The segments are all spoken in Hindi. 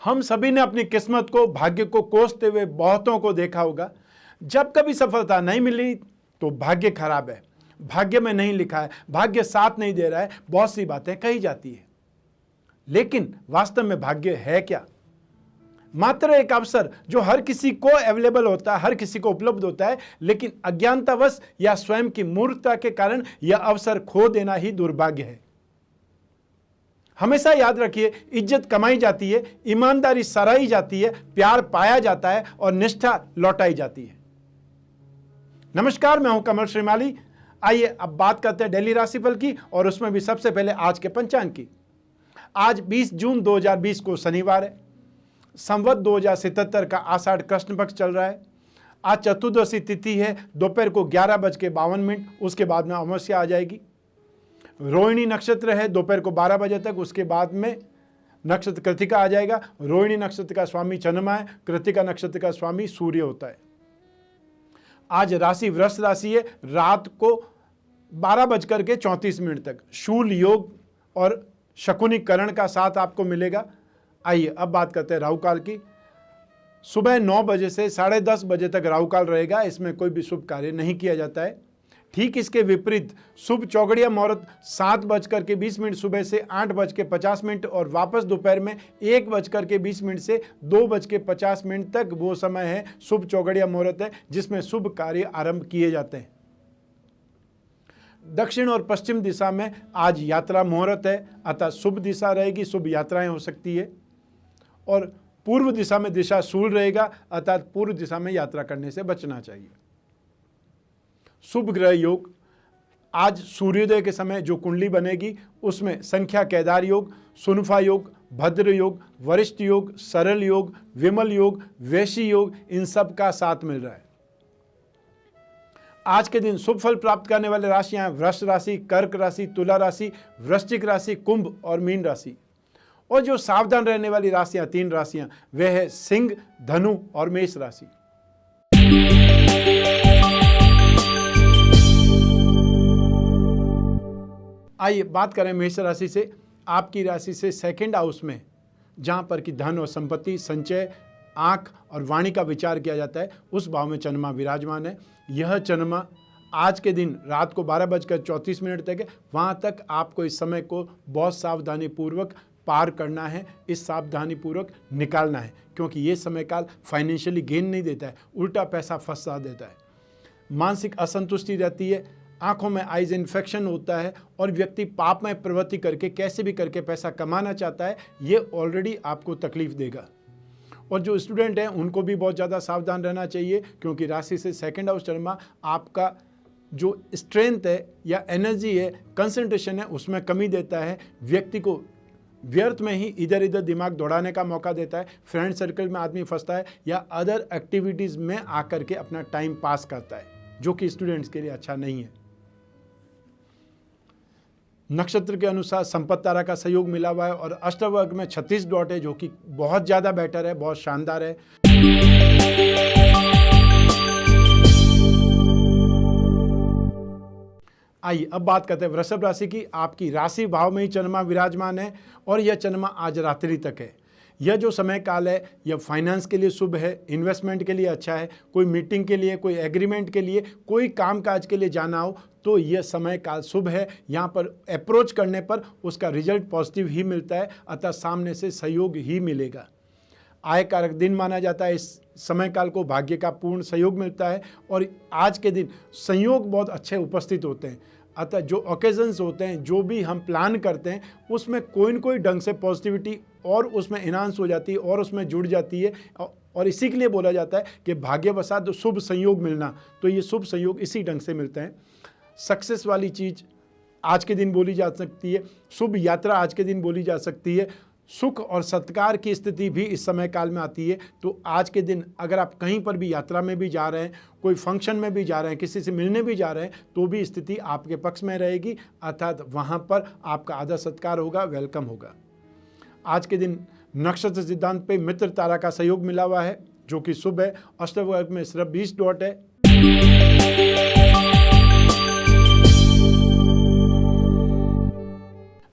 हम सभी ने अपनी किस्मत को, भाग्य को कोसते हुए बहुतों को देखा होगा। जब कभी सफलता नहीं मिली तो भाग्य खराब है, भाग्य में नहीं लिखा है, भाग्य साथ नहीं दे रहा है, बहुत सी बातें कही जाती है। लेकिन वास्तव में भाग्य है क्या? मात्र एक अवसर जो हर किसी को अवेलेबल होता है, हर किसी को उपलब्ध होता है, लेकिन अज्ञानतावश या स्वयं की मूर्खता के कारण यह अवसर खो देना ही दुर्भाग्य है। हमेशा याद रखिए, इज्जत कमाई जाती है, ईमानदारी सराही जाती है, प्यार पाया जाता है और निष्ठा लौटाई जाती है। नमस्कार, मैं हूं कमल श्रीमाली। आइए अब बात करते हैं डेली राशिफल की, और उसमें भी सबसे पहले आज के पंचांग की। आज 20 जून 2020 को शनिवार है। संवत 2077 का आषाढ़ कृष्ण पक्ष चल रहा है। आज चतुर्दशी तिथि है, दोपहर को 11:52, उसके बाद में अमावस्या आ जाएगी। रोहिणी नक्षत्र है दोपहर को 12 बजे तक, उसके बाद में नक्षत्र कृतिका आ जाएगा। रोहिणी नक्षत्र का स्वामी चंद्रमा है, कृतिका नक्षत्र का स्वामी सूर्य होता है। आज राशि वृष राशि है, रात को 12:34 तक शूल योग और शकुनी करण का साथ आपको मिलेगा। आइए अब बात करते हैं राहु काल की। सुबह 9 बजे से 10:30 बजे तक राहु काल रहेगा, इसमें कोई भी शुभ कार्य नहीं किया जाता है। ठीक इसके विपरीत शुभ चौगड़िया मुहूर्त 7:20 सुबह से 8:50 और वापस दोपहर में 1:20 से 2:50 तक वो समय है, शुभ चौगड़िया मुहूर्त है, जिसमें शुभ कार्य आरंभ किए जाते हैं। दक्षिण और पश्चिम दिशा में आज यात्रा मुहूर्त है, अतः शुभ दिशा रहेगी, शुभ यात्राएं हो सकती है। और पूर्व दिशा में दिशा शूल रहेगा, अर्थात पूर्व दिशा में यात्रा करने से बचना चाहिए। शुभ ग्रह योग, आज सूर्योदय के समय जो कुंडली बनेगी उसमें संख्या केदार योग, सुनफा योग, भद्र योग, वरिष्ठ योग, सरल योग, विमल योग, वैशी योग, इन सब का साथ मिल रहा है। आज के दिन शुभ फल प्राप्त करने वाले राशियां वृष राशि, कर्क राशि, तुला राशि, वृश्चिक राशि, कुंभ और मीन राशि। और जो सावधान रहने वाली राशियां, 3 राशियां, वे है सिंह, धनु और मेष राशि। आइए बात करें मेष राशि से। आपकी राशि से सेकंड हाउस में, जहां पर कि धन और संपत्ति, संचय, आंख और वाणी का विचार किया जाता है, उस भाव में चंद्रमा विराजमान है। यह चंद्रमा आज के दिन रात को 12:34 तक है। वहां तक आपको इस समय को बहुत सावधानी पूर्वक पार करना है, इस सावधानी पूर्वक निकालना है, क्योंकि ये समय काल फाइनेंशियली गेन नहीं देता है, उल्टा पैसा फंसा देता है। मानसिक असंतुष्टि रहती है, आंखों में आइज इन्फेक्शन होता है, और व्यक्ति पापमय प्रवृत्ति करके कैसे भी करके पैसा कमाना चाहता है, ये ऑलरेडी आपको तकलीफ देगा। और जो स्टूडेंट हैं उनको भी बहुत ज़्यादा सावधान रहना चाहिए, क्योंकि राशि से सेकंड हाउस चंद्रमा आपका जो स्ट्रेंथ है या एनर्जी है, कंसंट्रेशन है, उसमें कमी देता है। व्यक्ति को व्यर्थ में ही इधर इधर दिमाग दौड़ाने का मौका देता है। फ्रेंड सर्कल में आदमी फंसता है या अदर एक्टिविटीज़ में आकर के अपना टाइम पास करता है, जो कि स्टूडेंट्स के लिए अच्छा नहीं है। नक्षत्र के अनुसार संपत्ति तारा का सहयोग मिला हुआ है, और अष्टवर्ग में 36 डॉट है, जो कि बहुत ज़्यादा बेटर है, बहुत शानदार है। आइए अब बात करते हैं वृषभ राशि की। आपकी राशि भाव में ही चंद्रमा विराजमान है, और यह चंद्रमा आज रात्रि तक है। यह जो समय काल है, यह फाइनेंस के लिए शुभ है, इन्वेस्टमेंट के लिए अच्छा है। कोई मीटिंग के लिए, कोई एग्रीमेंट के लिए, कोई कामकाज के लिए जाना हो तो यह समय काल शुभ है। यहाँ पर अप्रोच करने पर उसका रिजल्ट पॉजिटिव ही मिलता है, अतः सामने से सहयोग ही मिलेगा। आय कारक दिन माना जाता है इस समय काल को, भाग्य का पूर्ण सहयोग मिलता है, और आज के दिन संयोग बहुत अच्छे उपस्थित होते हैं। अतः जो ओकेजन्स होते हैं, जो भी हम प्लान करते हैं, उसमें कोई न कोई ढंग से पॉजिटिविटी और उसमें इन्हांस हो जाती है और उसमें जुड़ जाती है। और इसी के लिए बोला जाता है कि भाग्यवशात शुभ संयोग मिलना, तो ये शुभ संयोग इसी ढंग से मिलते हैं। सक्सेस वाली चीज़ आज के दिन बोली जा सकती है, शुभ यात्रा आज के दिन बोली जा सकती है, सुख और सत्कार की स्थिति भी इस समय काल में आती है। तो आज के दिन अगर आप कहीं पर भी यात्रा में भी जा रहे हैं, कोई फंक्शन में भी जा रहे हैं, किसी से मिलने भी जा रहे हैं, तो भी स्थिति आपके पक्ष में रहेगी, अर्थात वहाँ पर आपका आदर सत्कार होगा, वेलकम होगा। आज के दिन नक्षत्र सिद्धांत पे मित्र तारा का सहयोग मिला हुआ है, जो कि शुभ है। अष्टवर्ग में सिर्फ 20 डॉट है।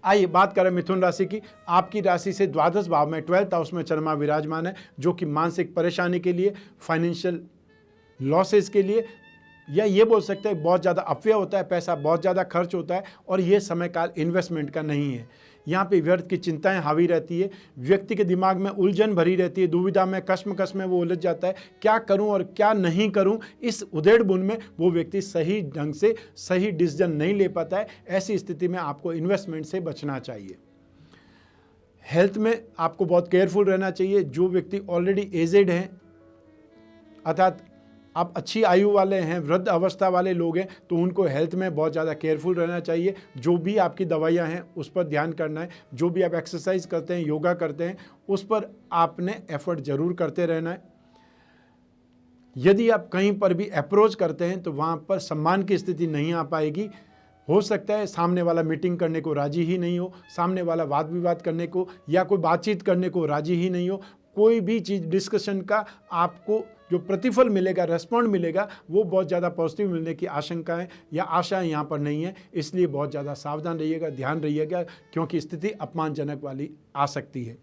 आइए बात करें मिथुन राशि की। आपकी राशि से द्वादश भाव में 12th हाउस में चंद्रमा विराजमान है, जो कि मानसिक परेशानी के लिए, फाइनेंशियल लॉसेस के लिए, या ये बोल सकते हैं बहुत ज़्यादा अपव्यय होता है, पैसा बहुत ज़्यादा खर्च होता है और ये समय काल इन्वेस्टमेंट का नहीं है। यहाँ पे व्यर्थ की चिंताएं हावी रहती है, व्यक्ति के दिमाग में उलझन भरी रहती है, दुविधा में, कश्मकश में वो उलझ जाता है, क्या करूं और क्या नहीं करूं। इस उधेड़-बुन में वो व्यक्ति सही ढंग से सही डिसीजन नहीं ले पाता है। ऐसी स्थिति में आपको इन्वेस्टमेंट से बचना चाहिए। हेल्थ में आपको बहुत केयरफुल रहना चाहिए। जो व्यक्ति ऑलरेडी एजेड हैं, अर्थात आप अच्छी आयु वाले हैं, वृद्ध अवस्था वाले लोग हैं, तो उनको हेल्थ में बहुत ज़्यादा केयरफुल रहना चाहिए। जो भी आपकी दवाइयाँ हैं उस पर ध्यान करना है। जो भी आप एक्सरसाइज करते हैं, योगा करते हैं, उस पर आपने एफर्ट ज़रूर करते रहना है। यदि आप कहीं पर भी अप्रोच करते हैं तो वहाँ पर सम्मान की स्थिति नहीं आ पाएगी। हो सकता है सामने वाला मीटिंग करने को राजी ही नहीं हो, सामने वाला वाद विवाद करने को या कोई बातचीत करने को राजी ही नहीं हो। कोई भी चीज़ डिस्कशन का आपको जो प्रतिफल मिलेगा, रेस्पॉन्ड मिलेगा, वो बहुत ज़्यादा पॉजिटिव मिलने की आशंकाएं या आशाएं यहाँ पर नहीं है। इसलिए बहुत ज़्यादा सावधान रहिएगा, ध्यान रहिएगा, क्योंकि स्थिति अपमानजनक वाली आ सकती है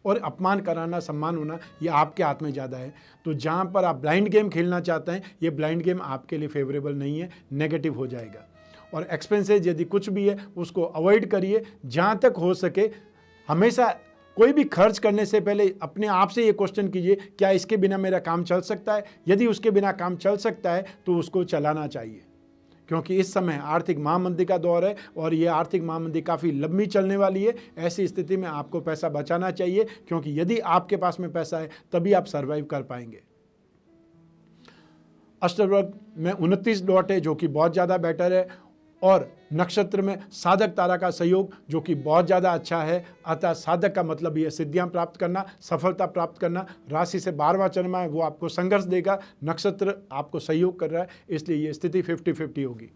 और अपमान कराना, सम्मान होना, ये आपके हाथ में ज़्यादा है। तो जहाँ पर आप ब्लाइंड गेम खेलना चाहते हैं, ये ब्लाइंड गेम आपके लिए फेवरेबल नहीं है, नेगेटिव हो जाएगा। और एक्सपेंसेस यदि कुछ भी है उसको अवॉइड करिए। जहाँ तक हो सके हमेशा कोई भी खर्च करने से पहले अपने आप से ये क्वेश्चन कीजिए, क्या इसके बिना मेरा काम चल सकता है? यदि उसके बिना काम चल सकता है तो उसको चलाना चाहिए, क्योंकि इस समय आर्थिक महामंदी का दौर है और ये आर्थिक महामंदी काफ़ी लंबी चलने वाली है। ऐसी स्थिति में आपको पैसा बचाना चाहिए, क्योंकि यदि आपके पास में पैसा है तभी आप सर्वाइव कर पाएंगे। अष्टवर्ग में 29 डॉट है, जो कि बहुत ज़्यादा बेटर है, और नक्षत्र में साधक तारा का सहयोग जो कि बहुत ज़्यादा अच्छा है। अतः साधक का मतलब ये सिद्धियां प्राप्त करना, सफलता प्राप्त करना। राशि से 12वां चंद्रमा है, वो आपको संघर्ष देगा। नक्षत्र आपको सहयोग कर रहा है, इसलिए ये स्थिति 50-50 होगी।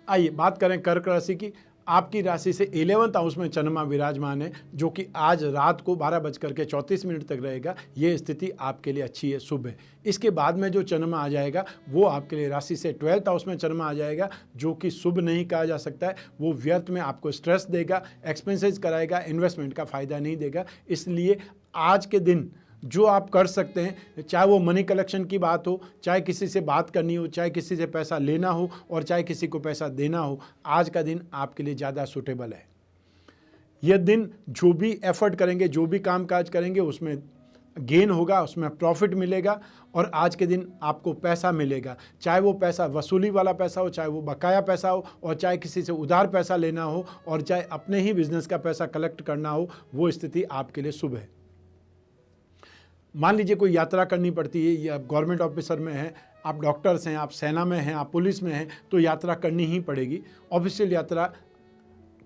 आइए बात करें कर्क राशि की। आपकी राशि से 11th हाउस में चंद्रमा विराजमान है, जो कि आज रात को 12:34 तक रहेगा। ये स्थिति आपके लिए अच्छी है, शुभ है। इसके बाद में जो चंद्रमा आ जाएगा वो आपके लिए राशि से 12th हाउस में चंद्रमा आ जाएगा, जो कि शुभ नहीं कहा जा सकता है। वो व्यर्थ में आपको स्ट्रेस देगा, एक्सपेंसेस कराएगा, इन्वेस्टमेंट का फायदा नहीं देगा। इसलिए आज के दिन जो आप कर सकते हैं, चाहे वो मनी कलेक्शन की बात हो, चाहे किसी से बात करनी हो, चाहे किसी से पैसा लेना हो और चाहे किसी को पैसा देना हो, आज का दिन आपके लिए ज़्यादा सूटेबल है। यह दिन जो भी एफर्ट करेंगे, जो भी काम काज करेंगे, उसमें गेन होगा, उसमें प्रॉफिट मिलेगा और आज के दिन आपको पैसा मिलेगा। चाहे वो पैसा वसूली वाला पैसा हो, चाहे वो बकाया पैसा हो, और चाहे किसी से उधार पैसा लेना हो, और चाहे अपने ही बिजनेस का पैसा कलेक्ट करना हो, वो स्थिति आपके लिए शुभ है। मान लीजिए कोई यात्रा करनी पड़ती है, या गवर्नमेंट ऑफिसर में हैं, आप डॉक्टर्स हैं, आप सेना में हैं, आप पुलिस में हैं, तो यात्रा करनी ही पड़ेगी। ऑफिशियल यात्रा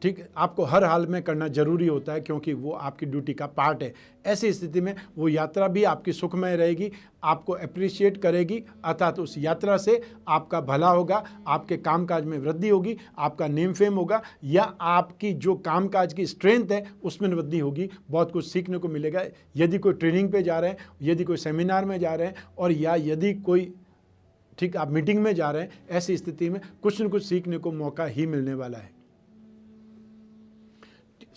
ठीक आपको हर हाल में करना जरूरी होता है, क्योंकि वो आपकी ड्यूटी का पार्ट है। ऐसी स्थिति में वो यात्रा भी आपकी सुखमय रहेगी, आपको अप्रिशिएट करेगी, अर्थात उस यात्रा से आपका भला होगा, आपके कामकाज में वृद्धि होगी, आपका नेम फेम होगा, या आपकी जो कामकाज की स्ट्रेंथ है उसमें वृद्धि होगी। बहुत कुछ सीखने को मिलेगा। यदि कोई ट्रेनिंग पे जा रहे हैं, यदि कोई सेमिनार में जा रहे हैं, और या यदि कोई ठीक आप मीटिंग में जा रहे हैं, ऐसी स्थिति में कुछ न कुछ सीखने को मौका ही मिलने वाला है।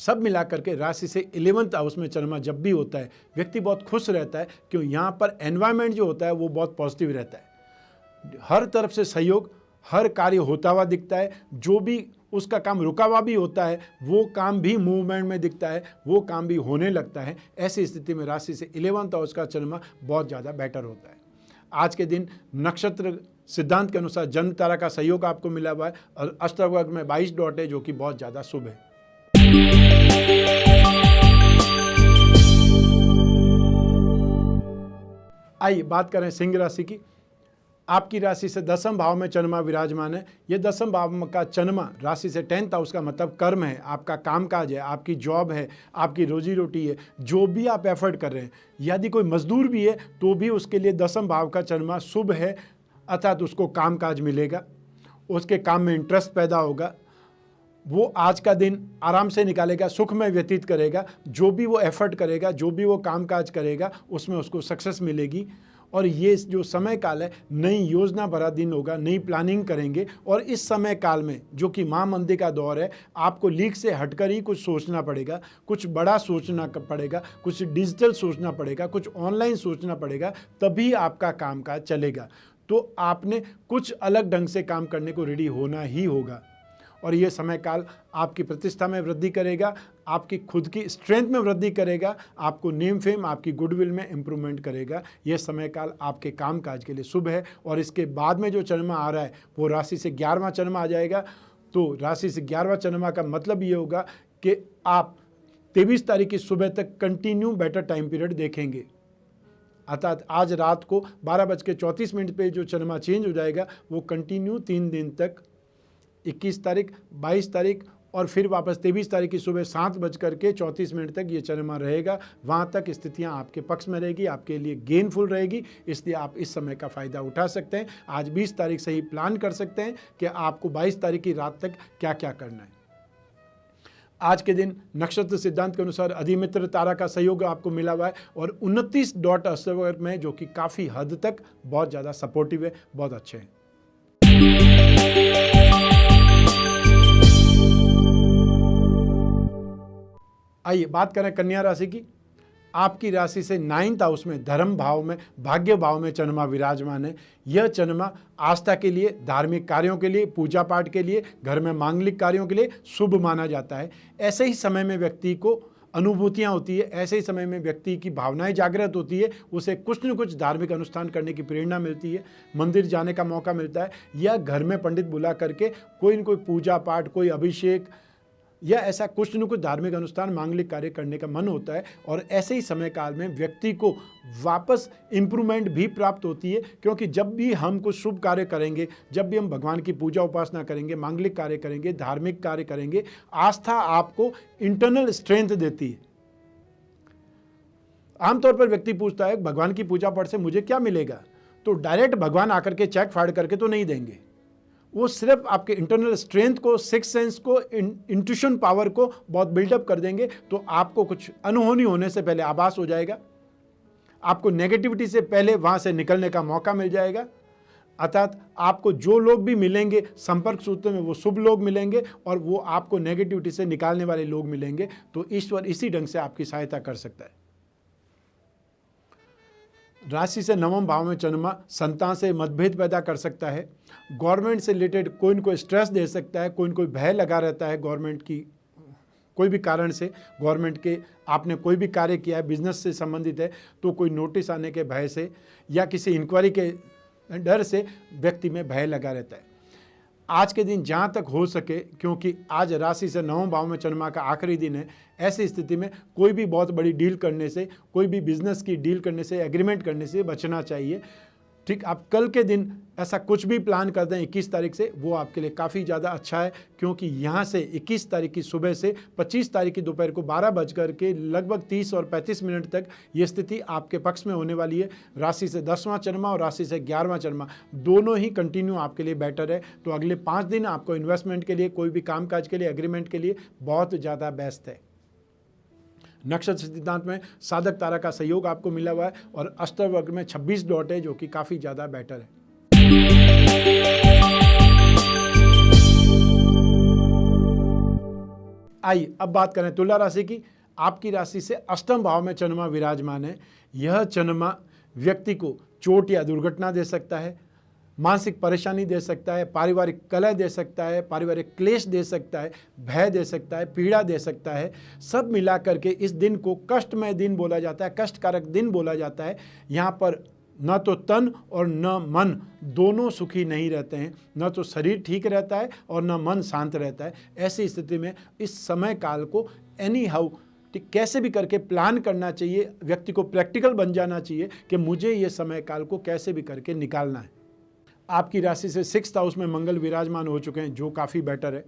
सब मिलाकर के राशि से 11th हाउस में चंद्रमा जब भी होता है, व्यक्ति बहुत खुश रहता है, क्यों यहाँ पर एनवायरनमेंट जो होता है वो बहुत पॉजिटिव रहता है। हर तरफ से सहयोग, हर कार्य होता हुआ दिखता है। जो भी उसका काम रुका हुआ भी होता है, वो काम भी मूवमेंट में दिखता है, वो काम भी होने लगता है। ऐसी स्थिति में राशि से 11th हाउस का चंद्रमा बहुत ज़्यादा बेटर होता है। आज के दिन नक्षत्र सिद्धांत के अनुसार जन्म तारा का सहयोग आपको मिला हुआ है, और अष्टवर्ग में 22 डॉट है, जो कि बहुत ज़्यादा शुभ है। आइए बात करें सिंह राशि की। आपकी राशि से 10वें भाव में चंद्रमा विराजमान है। ये 10वें भाव का चंद्रमा राशि से 10th हाउस का मतलब कर्म है, आपका कामकाज है, आपकी जॉब है, आपकी रोजी रोटी है। जो भी आप एफर्ट कर रहे हैं, यदि कोई मजदूर भी है तो भी उसके लिए 10वें भाव का चंद्रमा शुभ है, अर्थात उसको कामकाज मिलेगा, उसके काम में इंटरेस्ट पैदा होगा, वो आज का दिन आराम से निकालेगा, सुख में व्यतीत करेगा। जो भी वो एफर्ट करेगा, जो भी वो कामकाज करेगा, उसमें उसको सक्सेस मिलेगी। और ये जो समय काल है नई योजना भरा दिन होगा, नई प्लानिंग करेंगे। और इस समय काल में जो कि महामंदी का दौर है, आपको लीक से हटकर ही कुछ सोचना पड़ेगा, कुछ बड़ा सोचना पड़ेगा, कुछ डिजिटल सोचना पड़ेगा, कुछ ऑनलाइन सोचना पड़ेगा, तभी आपका कामकाज चलेगा। तो आपने कुछ अलग ढंग से काम करने को रेडी होना ही होगा। और ये समय काल आपकी प्रतिष्ठा में वृद्धि करेगा, आपकी खुद की स्ट्रेंथ में वृद्धि करेगा, आपको नेम फेम, आपकी गुडविल में इम्प्रूवमेंट करेगा। यह समय काल आपके कामकाज के लिए शुभ है। और इसके बाद में जो चंद्रमा आ रहा है वो राशि से 11वां चंद्रमा आ जाएगा। तो राशि से 11वां चंद्रमा का मतलब ये होगा कि आप 23 तारीख की सुबह तक कंटिन्यू बेटर टाइम पीरियड देखेंगे। अर्थात आज रात को 12:34 पे जो चंद्रमा चेंज हो जाएगा वो कंटिन्यू 3 दिन तक 21 तारीख, 22 तारीख और फिर वापस 23 तारीख की सुबह 7:34 तक ये चंद्रमा रहेगा। वहाँ तक स्थितियाँ आपके पक्ष में रहेगी, आपके लिए गेनफुल रहेगी। इसलिए आप इस समय का फ़ायदा उठा सकते हैं। आज 20 तारीख से ही प्लान कर सकते हैं कि आपको 22 तारीख की रात तक क्या क्या करना है। आज के दिन नक्षत्र सिद्धांत के अनुसार अधिमित्र तारा का सहयोग आपको मिला हुआ है और 29 डॉट अष्टवर्ग में, जो कि काफ़ी हद तक बहुत ज़्यादा सपोर्टिव है, बहुत अच्छे हैं। आइए बात करें कन्या राशि की। आपकी राशि से 9th हाउस में, धर्म भाव में, भाग्य भाव में चंद्रमा विराजमान है। यह चंद्रमा आस्था के लिए, धार्मिक कार्यों के लिए, पूजा पाठ के लिए, घर में मांगलिक कार्यों के लिए शुभ माना जाता है। ऐसे ही समय में व्यक्ति को अनुभूतियाँ होती है, ऐसे ही समय में व्यक्ति की भावनाएं जागृत होती है, उसे कुछ न कुछ धार्मिक अनुष्ठान करने की प्रेरणा मिलती है, मंदिर जाने का मौका मिलता है, या घर में पंडित बुला करके कोई न कोई पूजा पाठ, कोई अभिषेक या ऐसा कुछ न कुछ धार्मिक अनुष्ठान, मांगलिक कार्य करने का मन होता है। और ऐसे ही समय काल में व्यक्ति को वापस इम्प्रूवमेंट भी प्राप्त होती है, क्योंकि जब भी हम कुछ शुभ कार्य करेंगे, जब भी हम भगवान की पूजा उपासना करेंगे, मांगलिक कार्य करेंगे, धार्मिक कार्य करेंगे, आस्था आपको इंटरनल स्ट्रेंथ देती है। आमतौर पर व्यक्ति पूछता है भगवान की पूजा पाठ से मुझे क्या मिलेगा, तो डायरेक्ट भगवान आकर के चेक फाड़ करके तो नहीं देंगे। वो सिर्फ आपके इंटरनल स्ट्रेंथ को, सिक्स सेंस को, इंट्यूशन पावर को बहुत बिल्डअप कर देंगे। तो आपको कुछ अनहोनी होने से पहले आभास हो जाएगा, आपको नेगेटिविटी से पहले वहाँ से निकलने का मौका मिल जाएगा। अर्थात आपको जो लोग भी मिलेंगे संपर्क सूत्र में, वो शुभ लोग मिलेंगे और वो आपको नेगेटिविटी से निकालने वाले लोग मिलेंगे। तो ईश्वर इसी ढंग से आपकी सहायता कर सकता है। राशि से 9वें भाव में चंद्रमा संतान से मतभेद पैदा कर सकता है, गवर्नमेंट से रिलेटेड कोई न कोई स्ट्रेस दे सकता है, कोई न कोई भय लगा रहता है गवर्नमेंट की कोई भी कारण से। गवर्नमेंट के आपने कोई भी कार्य किया है, बिजनेस से संबंधित है, तो कोई नोटिस आने के भय से या किसी इंक्वायरी के डर से व्यक्ति में भय लगा रहता है। आज के दिन जहाँ तक हो सके, क्योंकि आज राशि से 9वें भाव में चंद्रमा का आखिरी दिन है, ऐसी स्थिति में कोई भी बहुत बड़ी डील करने से, कोई भी बिजनेस की डील करने से, एग्रीमेंट करने से बचना चाहिए। ठीक, आप कल के दिन ऐसा कुछ भी प्लान कर दें 21 तारीख से, वो आपके लिए काफ़ी ज़्यादा अच्छा है, क्योंकि यहाँ से 21 तारीख की सुबह से 25 तारीख की दोपहर को 12 के लगभग 30 और 35 मिनट तक ये स्थिति आपके पक्ष में होने वाली है। राशि से 10वां चंद्रमा और राशि से 11वां चंद्रमा दोनों ही कंटिन्यू आपके लिए बेटर है। तो अगले 5 दिन आपको इन्वेस्टमेंट के लिए, कोई भी कामकाज के लिए, एग्रीमेंट के लिए बहुत ज़्यादा बेस्ट है। नक्षत्र सिद्धांत में साधक तारा का सहयोग आपको मिला हुआ है और अष्टवर्ग में 26 डॉट है, जो कि काफी ज्यादा बेटर है। आइए अब बात करें तुला राशि की। आपकी राशि से 8वें भाव में चंद्रमा विराजमान है। यह चंद्रमा व्यक्ति को चोट या दुर्घटना दे सकता है, मानसिक परेशानी दे सकता है, पारिवारिक कलह दे सकता है, पारिवारिक क्लेश दे सकता है, भय दे सकता है, पीड़ा दे सकता है। सब मिला करके इस दिन को कष्टमय दिन बोला जाता है, कष्टकारक दिन बोला जाता है। यहाँ पर न तो तन और न मन दोनों सुखी नहीं रहते हैं, न तो शरीर ठीक रहता है और न मन शांत रहता है। ऐसी स्थिति में इस समय काल को एनी हाउ कैसे भी करके प्लान करना चाहिए। व्यक्ति को प्रैक्टिकल बन जाना चाहिए कि मुझे ये समय काल को कैसे भी करके निकालना है। आपकी राशि से 6th हाउस में मंगल विराजमान हो चुके हैं, जो काफ़ी बेटर है।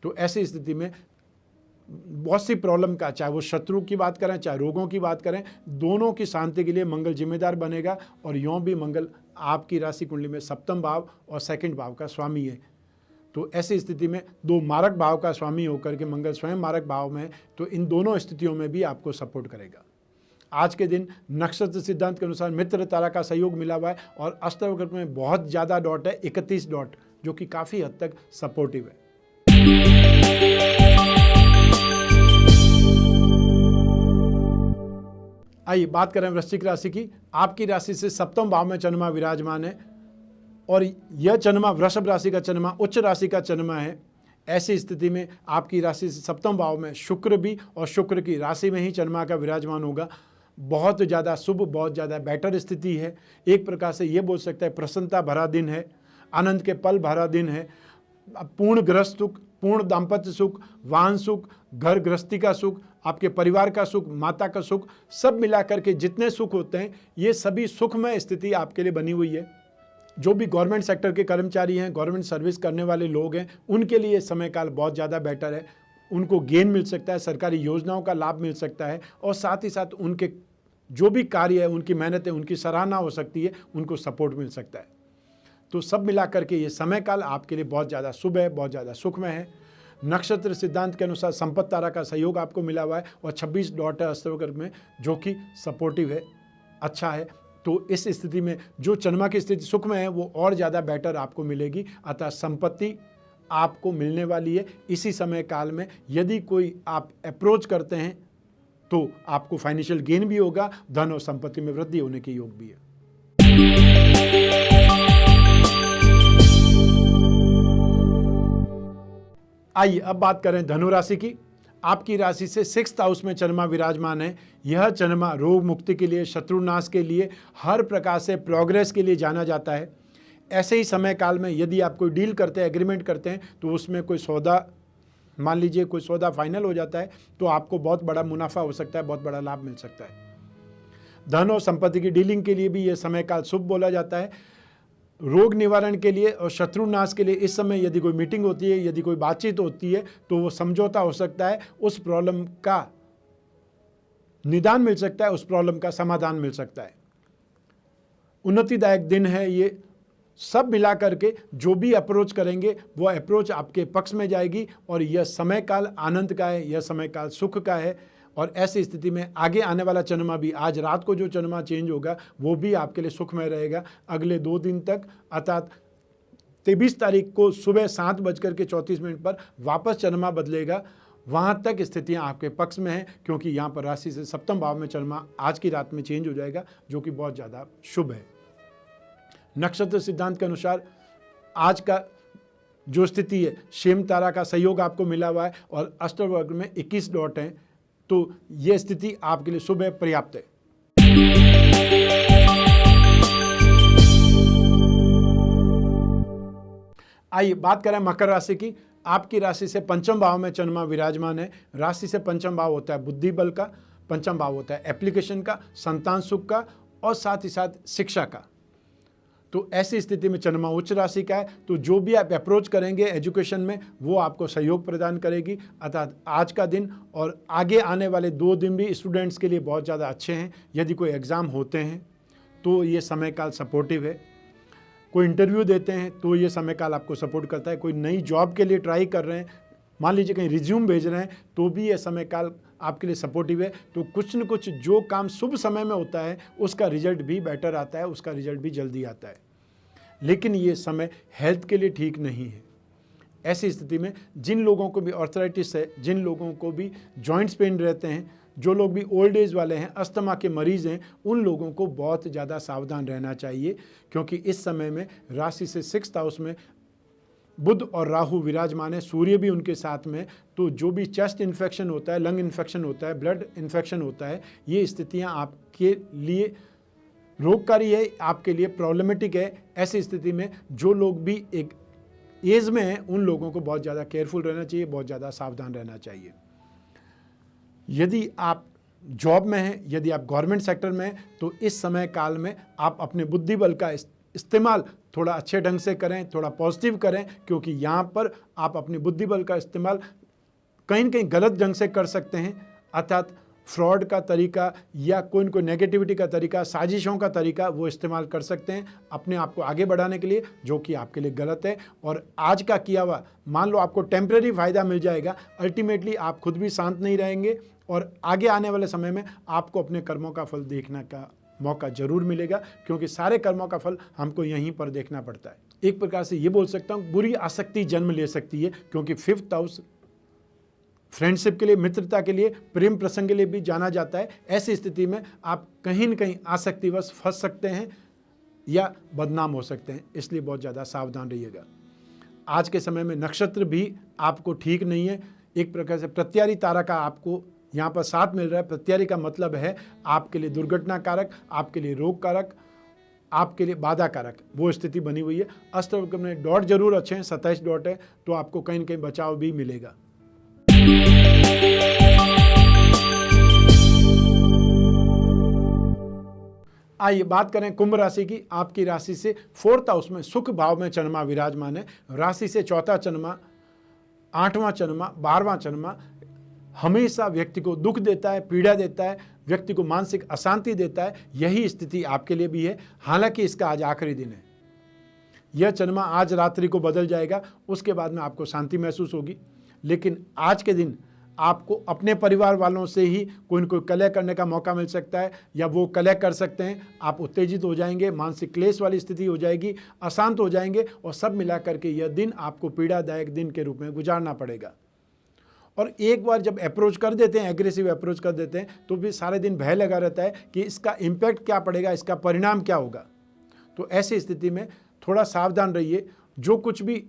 तो ऐसी स्थिति में बहुत सी प्रॉब्लम का, चाहे वो शत्रु की बात करें, चाहे रोगों की बात करें, दोनों की शांति के लिए मंगल जिम्मेदार बनेगा। और यों भी मंगल आपकी राशि कुंडली में 7वें भाव और 2nd भाव का स्वामी है। तो ऐसी स्थिति में 2 मारक भाव का स्वामी होकर के मंगल स्वयं मारक भाव में है, तो इन दोनों स्थितियों में भी आपको सपोर्ट करेगा। आज के दिन नक्षत्र सिद्धांत के अनुसार मित्र तारा का सहयोग मिला हुआ है और अष्टवक्र में बहुत ज़्यादा डॉट है, 31 डॉट, जो कि काफ़ी हद तक सपोर्टिव है। आइए बात करें वृश्चिक राशि की। आपकी राशि से सप्तम भाव में चंद्रमा विराजमान है और यह चंद्रमा वृषभ राशि का चंद्रमा उच्च राशि का चंद्रमा है। ऐसी स्थिति में आपकी राशि से सप्तम भाव में शुक्र भी और शुक्र की राशि में ही चंद्रमा का विराजमान होगा। बहुत ज़्यादा शुभ, बहुत ज़्यादा बेटर स्थिति है। एक प्रकार से ये बोल सकते हैं प्रसन्नता भरा दिन है, आनंद के पल भरा दिन है। पूर्ण गृहस्थ सुख, पूर्ण दाम्पत्य सुख, वाहन सुख, घर गृहस्थी का सुख, आपके परिवार का सुख, माता का सुख, सब मिलाकर के जितने सुख होते हैं ये सभी सुखमय स्थिति आपके लिए बनी हुई है। जो भी गवर्नमेंट सेक्टर के कर्मचारी हैं, गवर्नमेंट सर्विस करने वाले लोग हैं, उनके लिए समय काल बहुत ज़्यादा बेटर है। उनको गेन मिल सकता है, सरकारी योजनाओं का लाभ मिल सकता है और साथ ही साथ उनके जो भी कार्य है, उनकी मेहनत है, उनकी सराहना हो सकती है, उनको सपोर्ट मिल सकता है। तो सब मिलाकर के ये समय काल आपके लिए बहुत ज़्यादा शुभ है, बहुत ज़्यादा सुखमय है। नक्षत्र सिद्धांत के अनुसार संपत्ति तारा का सहयोग आपको मिला हुआ है और 26 डॉट है अष्टवक्र में, जो कि सपोर्टिव है, अच्छा है। तो इस स्थिति में जो चंद्रमा की स्थिति सुख में है वो और ज़्यादा बेटर आपको मिलेगी। अतः संपत्ति आपको मिलने वाली है इसी समय काल में। यदि कोई आप अप्रोच करते हैं तो आपको फाइनेंशियल गेन भी होगा, धन और संपत्ति में वृद्धि होने के योग भी है। आइए अब बात करें धनु राशि की। आपकी राशि से 6th हाउस में चंद्रमा विराजमान है। यह चंद्रमा रोग मुक्ति के लिए, शत्रुनाश के लिए, हर प्रकार से प्रोग्रेस के लिए जाना जाता है। ऐसे ही समय काल में यदि आप कोई डील करते हैं, एग्रीमेंट करते हैं, तो उसमें कोई सौदा, मान लीजिए कोई सौदा फाइनल हो जाता है, तो आपको बहुत बड़ा मुनाफा हो सकता है, बहुत बड़ा लाभ मिल सकता है। धन और संपत्ति की डीलिंग के लिए भी यह समय काल शुभ बोला जाता है। रोग निवारण के लिए और शत्रुनाश के लिए इस समय यदि कोई मीटिंग होती है, यदि कोई बातचीत होती है, तो वो समझौता हो सकता है, उस प्रॉब्लम का निदान मिल सकता है, उस प्रॉब्लम का समाधान मिल सकता है। उन्नतिदायक दिन है ये। सब मिला करके जो भी अप्रोच करेंगे वो अप्रोच आपके पक्ष में जाएगी और यह समय काल आनंद का है, यह समय काल सुख का है। और ऐसी स्थिति में आगे आने वाला चंद्रमा भी, आज रात को जो चंद्रमा चेंज होगा वो भी आपके लिए सुखमय रहेगा अगले 2 दिन तक। अर्थात 23 तारीख को सुबह 7:34 पर वापस चंद्रमा बदलेगा। वहाँ तक स्थितियाँ आपके पक्ष में हैं, क्योंकि यहाँ पर राशि से सप्तम भाव में चंद्रमा आज की रात में चेंज हो जाएगा, जो कि बहुत ज़्यादा शुभ है। नक्षत्र सिद्धांत के अनुसार आज का जो स्थिति है, शेम तारा का सहयोग आपको मिला हुआ है और अष्टवर्ग में 21 डॉट हैं। तो यह स्थिति आपके लिए शुभ है, पर्याप्त है। आइए बात करें मकर राशि की। आपकी राशि से पंचम भाव में चंद्रमा विराजमान है। राशि से पंचम भाव होता है बुद्धि बल का, पंचम भाव होता है एप्लीकेशन का, संतान सुख का और साथ ही साथ शिक्षा का। तो ऐसी स्थिति में चंद्रमा उच्च राशि का है, तो जो भी आप अप्रोच करेंगे एजुकेशन में वो आपको सहयोग प्रदान करेगी। अर्थात आज का दिन और आगे आने वाले 2 दिन भी स्टूडेंट्स के लिए बहुत ज़्यादा अच्छे हैं। यदि कोई एग्ज़ाम होते हैं तो ये समय काल सपोर्टिव है। कोई इंटरव्यू देते हैं तो ये समय काल आपको सपोर्ट करता है। कोई नई जॉब के लिए ट्राई कर रहे हैं, मान लीजिए कहीं रिज्यूम भेज रहे हैं, तो भी ये समय काल आपके लिए सपोर्टिव है। तो कुछ न कुछ जो काम शुभ समय में होता है उसका रिजल्ट भी बेटर आता है, उसका रिजल्ट भी जल्दी आता है। लेकिन ये समय हेल्थ के लिए ठीक नहीं है। ऐसी स्थिति में जिन लोगों को भी आर्थराइटिस है, जिन लोगों को भी जॉइंट्स पेन रहते हैं, जो लोग भी ओल्ड एज वाले हैं, अस्थमा के मरीज़ हैं, उन लोगों को बहुत ज़्यादा सावधान रहना चाहिए, क्योंकि इस समय में राशि से 6th हाउस में बुध और राहु विराजमान है, सूर्य भी उनके साथ में। तो जो भी चेस्ट इन्फेक्शन होता है, लंग इन्फेक्शन होता है, ब्लड इन्फेक्शन होता है, ये स्थितियाँ आपके लिए रोगकारी है, आपके लिए प्रॉब्लमेटिक है। ऐसी स्थिति में जो लोग भी एक एज में हैं उन लोगों को बहुत ज़्यादा केयरफुल रहना चाहिए, बहुत ज़्यादा सावधान रहना चाहिए। यदि आप जॉब में हैं, यदि आप गवर्नमेंट सेक्टर में हैं, तो इस समय काल में आप अपने बुद्धि बल का इस्तेमाल थोड़ा अच्छे ढंग से करें, थोड़ा पॉजिटिव करें, क्योंकि यहाँ पर आप अपनी बुद्धि बल का इस्तेमाल कहीं न कहीं गलत ढंग से कर सकते हैं। अर्थात फ्रॉड का तरीका या कोई नेगेटिविटी का तरीका, साजिशों का तरीका वो इस्तेमाल कर सकते हैं अपने आप को आगे बढ़ाने के लिए, जो कि आपके लिए गलत है। और आज का किया हुआ मान लो आपको टेम्परेरी फ़ायदा मिल जाएगा, अल्टीमेटली आप खुद भी शांत नहीं रहेंगे और आगे आने वाले समय में आपको अपने कर्मों का फल देखने का मौका जरूर मिलेगा, क्योंकि सारे कर्मों का फल हमको यहीं पर देखना पड़ता है। एक प्रकार से ये बोल सकता हूँ बुरी आसक्ति जन्म ले सकती है, क्योंकि 5th हाउस फ्रेंडशिप के लिए, मित्रता के लिए, प्रेम प्रसंग के लिए भी जाना जाता है। ऐसी स्थिति में आप कहीं न कहीं आसक्तिवश फंस सकते हैं या बदनाम हो सकते हैं, इसलिए बहुत ज़्यादा सावधान रहिएगा। आज के समय में नक्षत्र भी आपको ठीक नहीं है। एक प्रकार से प्रत्यारी तारा का आपको यहाँ पर साथ मिल रहा है। प्रत्यारी का मतलब है आपके लिए दुर्घटना कारक, आपके लिए रोग कारक, आपके लिए बाधा कारक, वो स्थिति बनी हुई है। अष्टवक्र में डॉट जरूर अच्छे हैं, 27 डॉट है, तो आपको कहीं न कहीं बचाव भी मिलेगा। आइए बात करें कुंभ राशि की। आपकी राशि से 4th हाउस में सुख भाव में चंद्रमा विराजमान है। राशि से 4था चंद्रमा, 8वां चंद्रमा, 12वां चंद्रमा हमेशा व्यक्ति को दुख देता है, पीड़ा देता है, व्यक्ति को मानसिक अशांति देता है। यही स्थिति आपके लिए भी है। हालांकि इसका आज आखिरी दिन है। यह चंद्रमा आज रात्रि को बदल जाएगा, उसके बाद में आपको शांति महसूस होगी। लेकिन आज के दिन आपको अपने परिवार वालों से ही कोई न कोई कलह करने का मौका मिल सकता है, या वो कलह कर सकते हैं। आप उत्तेजित हो जाएंगे, मानसिक क्लेश वाली स्थिति हो जाएगी, अशांत हो जाएंगे, और सब मिला करके यह दिन आपको पीड़ादायक दिन के रूप में गुजारना पड़ेगा। और एक बार जब अप्रोच कर देते हैं, एग्रेसिव अप्रोच कर देते हैं, तो भी सारे दिन भय लगा रहता है कि इसका इम्पैक्ट क्या पड़ेगा, इसका परिणाम क्या होगा। तो ऐसी स्थिति में थोड़ा सावधान रहिए। जो कुछ भी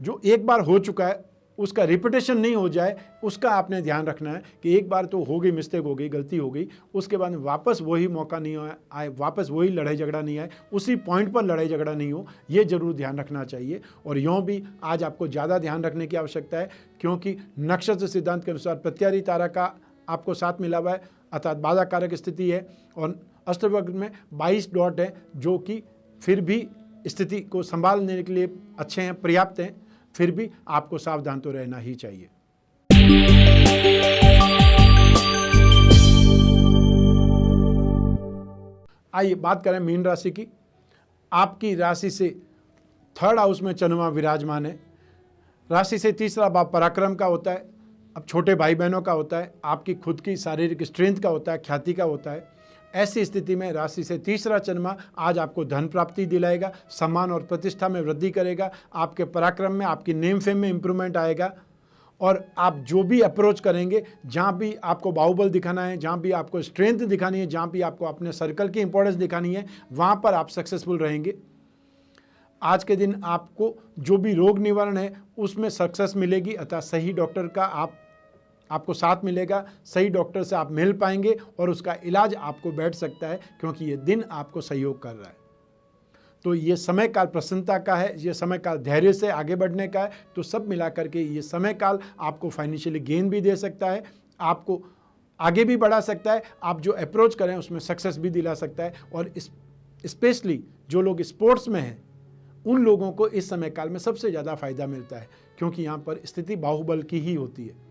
जो एक बार हो चुका है उसका रिपीटेशन नहीं हो जाए, उसका आपने ध्यान रखना है कि एक बार तो हो गई, मिस्टेक हो गई, गलती हो गई, उसके बाद वापस वही मौका नहीं आए, वापस वही लड़ाई झगड़ा नहीं आए, उसी पॉइंट पर लड़ाई झगड़ा नहीं हो, ये जरूर ध्यान रखना चाहिए। और यूँ भी आज आपको ज़्यादा ध्यान रखने की आवश्यकता है, क्योंकि नक्षत्र सिद्धांत के अनुसार प्रत्यारी तारा का आपको साथ मिला हुआ है, अर्थात बाधा कारक स्थिति है। और अष्टवक्र में 22 डॉट है, जो कि फिर भी स्थिति को संभालने के लिए अच्छे हैं, पर्याप्त हैं। फिर भी आपको सावधान तो रहना ही चाहिए। आइए बात करें मीन राशि की। आपकी राशि से 3rd हाउस में चंद्रमा विराजमान है। राशि से 3रा भाव पराक्रम का होता है, अब छोटे भाई बहनों का होता है, आपकी खुद की शारीरिक स्ट्रेंथ का होता है, ख्याति का होता है। ऐसी स्थिति में राशि से 3रा चंद्रमा आज आपको धन प्राप्ति दिलाएगा, सम्मान और प्रतिष्ठा में वृद्धि करेगा, आपके पराक्रम में, आपकी नेम फेम में इंप्रूवमेंट आएगा। और आप जो भी अप्रोच करेंगे, जहाँ भी आपको बाहुबल दिखाना है, जहाँ भी आपको स्ट्रेंथ दिखानी है, जहाँ भी आपको अपने सर्कल की इंपॉर्टेंस दिखानी है, वहाँ पर आप सक्सेसफुल रहेंगे। आज के दिन आपको जो भी रोग निवारण है उसमें सक्सेस मिलेगी, अतः सही डॉक्टर का आपको साथ मिलेगा, सही डॉक्टर से आप मिल पाएंगे और उसका इलाज आपको बैठ सकता है, क्योंकि ये दिन आपको सहयोग कर रहा है। तो ये समय काल प्रसन्नता का है, ये समय काल धैर्य से आगे बढ़ने का है। तो सब मिला करके ये समय काल आपको फाइनेंशियली गेन भी दे सकता है, आपको आगे भी बढ़ा सकता है, आप जो अप्रोच करें उसमें सक्सेस भी दिला सकता है। और स्पेशली जो लोग स्पोर्ट्स में हैं उन लोगों को इस समय काल में सबसे ज़्यादा फायदा मिलता है, क्योंकि यहाँ पर स्थिति बाहुबल की ही होती है।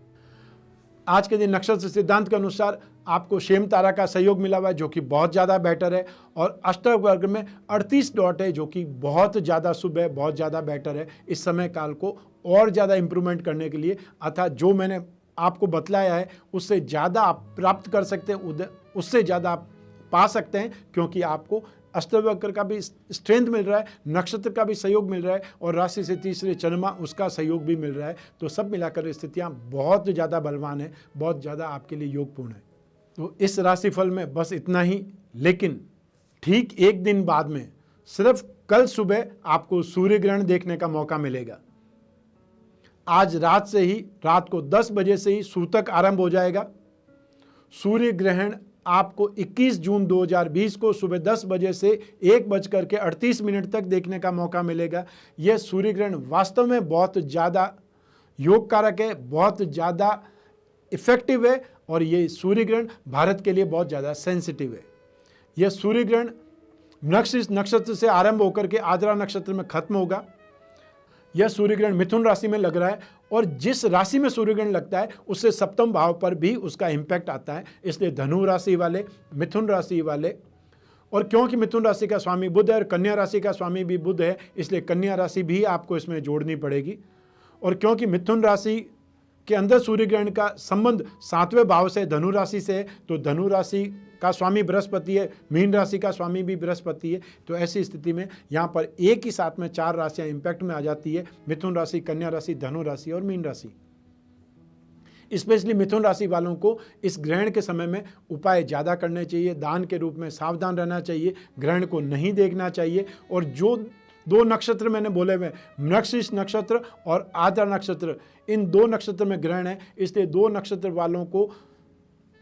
आज के दिन नक्षत्र सिद्धांत के अनुसार आपको शेम तारा का सहयोग मिला हुआ है, जो कि बहुत ज़्यादा बेटर है। और अष्टक वर्ग में 38 डॉट है, जो कि बहुत ज़्यादा शुभ है, बहुत ज़्यादा बेटर है। इस समय काल को और ज़्यादा इंप्रूवमेंट करने के लिए, अर्थात जो मैंने आपको बतलाया है उससे ज़्यादा आप प्राप्त कर सकते हैं, उससे ज़्यादा आप पा सकते हैं, क्योंकि आपको अष्टवक्र का भी स्ट्रेंथ मिल रहा है, नक्षत्र का भी सहयोग मिल रहा है, और राशि से 3रे चंद्रमा उसका सहयोग भी मिल रहा है। तो सब मिलाकर स्थितियां बहुत ज़्यादा बलवान है, बहुत ज़्यादा आपके लिए योगपूर्ण है। तो इस राशिफल में बस इतना ही। लेकिन ठीक एक दिन बाद में सिर्फ कल सुबह आपको सूर्य ग्रहण देखने का मौका मिलेगा। आज रात से ही, रात को 10 बजे से ही सूतक आरंभ हो जाएगा। सूर्य ग्रहण आपको 21 जून 2020 को सुबह 10 बजे से 1:38 तक देखने का मौका मिलेगा। यह सूर्य ग्रहण वास्तव में बहुत ज़्यादा योग कारक है, बहुत ज़्यादा इफेक्टिव है, और ये सूर्य ग्रहण भारत के लिए बहुत ज़्यादा सेंसिटिव है। यह सूर्य ग्रहण नक्षत्र से आरंभ होकर के आद्रा नक्षत्र में खत्म होगा। यह सूर्य ग्रहण मिथुन राशि में लग रहा है और जिस राशि में सूर्य ग्रहण लगता है उससे सप्तम भाव पर भी उसका इम्पैक्ट आता है। इसलिए धनु राशि वाले, मिथुन राशि वाले, और क्योंकि मिथुन राशि का स्वामी बुध है और कन्या राशि का स्वामी भी बुध है, इसलिए कन्या राशि भी आपको इसमें जोड़नी पड़ेगी। और क्योंकि मिथुन राशि के अंदर सूर्य ग्रहण का संबंध 7वें भाव से धनु राशि से है, तो धनु राशि का स्वामी बृहस्पति है, मीन राशि का स्वामी भी बृहस्पति है। तो ऐसी स्थिति में यहाँ पर एक ही साथ में 4 राशियाँ इम्पैक्ट में आ जाती है, मिथुन राशि, कन्या राशि, धनु राशि और मीन राशि। स्पेशली मिथुन राशि वालों को इस ग्रहण के समय में उपाय ज़्यादा करने चाहिए, दान के रूप में सावधान रहना चाहिए, ग्रहण को नहीं देखना चाहिए। और जो 2 नक्षत्र मैंने बोले हुए, मृगशीर्ष नक्षत्र और आद्रा नक्षत्र, इन 2 नक्षत्र में ग्रहण है, इसलिए 2 नक्षत्र वालों को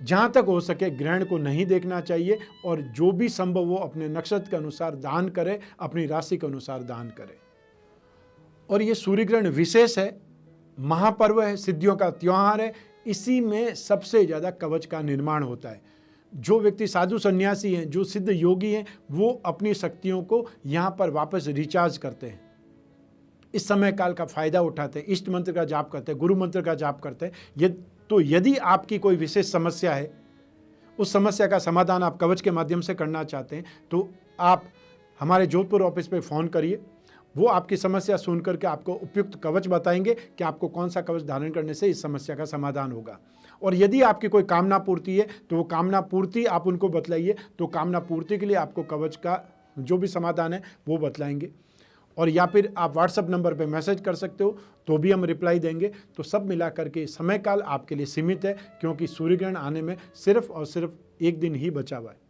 जहाँ तक हो सके ग्रहण को नहीं देखना चाहिए और जो भी संभव हो अपने नक्षत्र के अनुसार दान करें, अपनी राशि के अनुसार दान करें। और ये सूर्य ग्रहण विशेष है, महापर्व है, सिद्धियों का त्योहार है। इसी में सबसे ज़्यादा कवच का निर्माण होता है। जो व्यक्ति साधु सन्यासी हैं, जो सिद्ध योगी हैं, वो अपनी शक्तियों को यहाँ पर वापस रिचार्ज करते हैं, इस समय काल का फायदा उठाते हैं, इष्ट मंत्र का जाप करते हैं, गुरु मंत्र का जाप करते हैं। तो यदि आपकी कोई विशेष समस्या है, उस समस्या का समाधान आप कवच के माध्यम से करना चाहते हैं, तो आप हमारे जोधपुर ऑफिस पे फ़ोन करिए। वो आपकी समस्या सुन करके आपको उपयुक्त कवच बताएंगे कि आपको कौन सा कवच धारण करने से इस समस्या का समाधान होगा। और यदि आपकी कोई कामना पूर्ति है तो वो कामना पूर्ति आप उनको बतलाइए, तो कामना पूर्ति के लिए आपको कवच का जो भी समाधान है वो बतलाएंगे। और या फिर आप व्हाट्सएप नंबर पे मैसेज कर सकते हो, तो भी हम रिप्लाई देंगे। तो सब मिला करके समय काल आपके लिए सीमित है, क्योंकि सूर्य ग्रहण आने में सिर्फ और सिर्फ 1 दिन ही बचा हुआ है।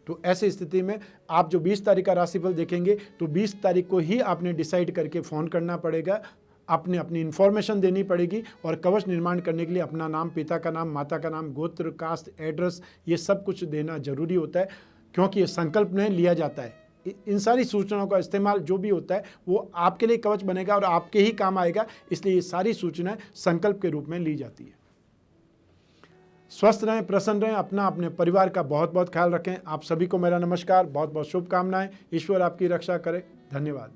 तो ऐसी स्थिति में आप जो 20 तारीख का राशिफल देखेंगे, तो 20 तारीख को ही आपने डिसाइड करके फ़ोन करना पड़ेगा, आपने अपनी इन्फॉर्मेशन देनी पड़ेगी। और कवच निर्माण करने के लिए अपना नाम, पिता का नाम, माता का नाम, गोत्र, कास्ट, एड्रेस, ये सब कुछ देना जरूरी होता है, क्योंकि ये संकल्प में लिया जाता है। इन सारी सूचनाओं का इस्तेमाल जो भी होता है वो आपके लिए कवच बनेगा और आपके ही काम आएगा, इसलिए ये सारी सूचनाएं संकल्प के रूप में ली जाती है। स्वस्थ रहें, प्रसन्न रहें, अपना अपने परिवार का बहुत बहुत ख्याल रखें। आप सभी को मेरा नमस्कार, बहुत बहुत शुभकामनाएं। ईश्वर आपकी रक्षा करे। धन्यवाद।